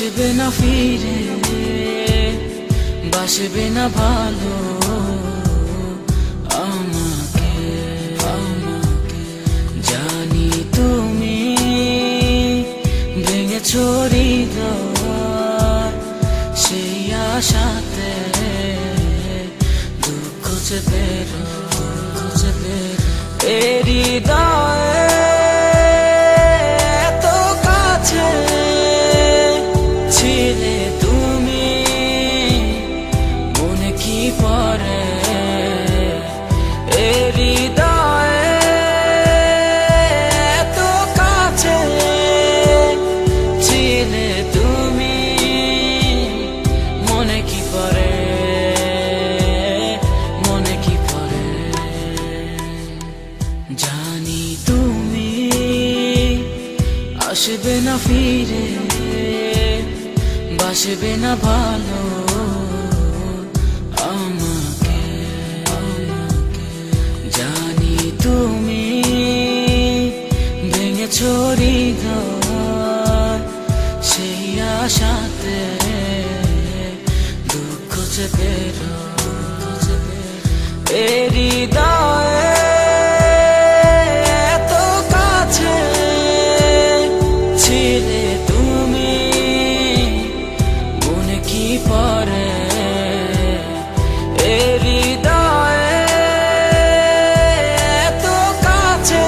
আসবে না ফিরে, বাসবে না ভালো আমাকে। জানি তুমি ভেঙেছো হৃদয়, সেই আশাতে দুঃখ চেপে হৃদয়ে এত কাছে ছিলে তুমি, মনে কি পড়ে হৃদয়ে এত কাছে ছিলে তুমি, মনে কি পড়ে, মনে কি পড়ে। জানি তুমি আসবে না ফিরে, বাসবে না ভালো আমাকে। জানি তুমি ভেঙেছো হৃদয়, সেই আশাতে দুঃখ চেপে হৃদয়ে এত কাছে ছিলে তুমি, মনে কি পড়ে হৃদয়ে এত কাছে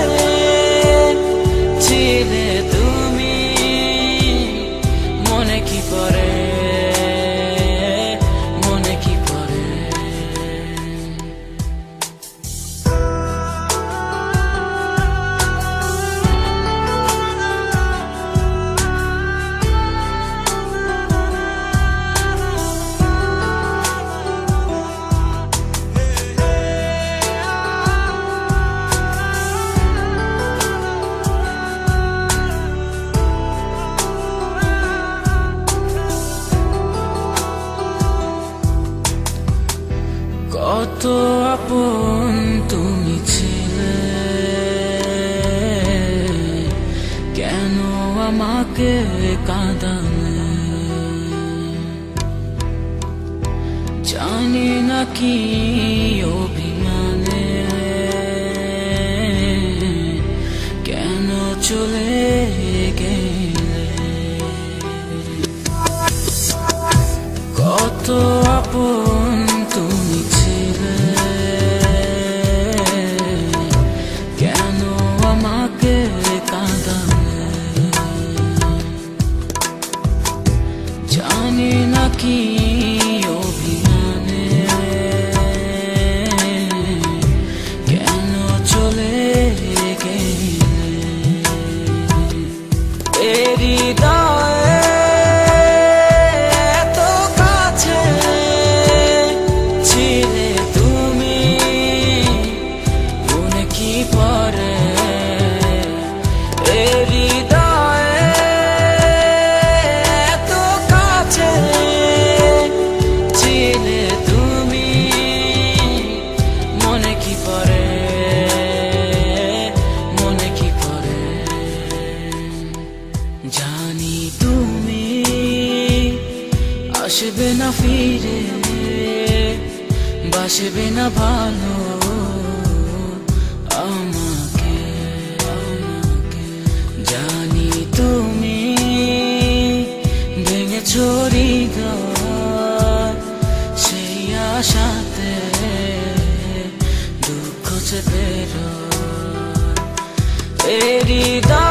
ছিলে তুমি, মনে কি পড়ে, মনে কি পড়ে। কত আপন তুমি ছিলে, কেন আমাকে কাঁদালে, জানি না কি অভিমানে কেন চলে গেলে। কত আপন তুমি ছিলে, কেন আমাকে কাঁদালে, জানি না কি অভিমানে কেন চলে গেলে হৃদয়ে এত কাছে ছিলে তুমি, মনে কি পড়ে হৃদয়ে এত কাছে ছিলে তুমি, মনে কি পড়ে, মনে কি পড়ে। জানি তুমি আসবে না ফিরে, বাসবে না ভালো আমাকে। জানি তুমি ভেঙেছো হৃদয়, সেই আশাতে দুঃখ চেপে হৃদয়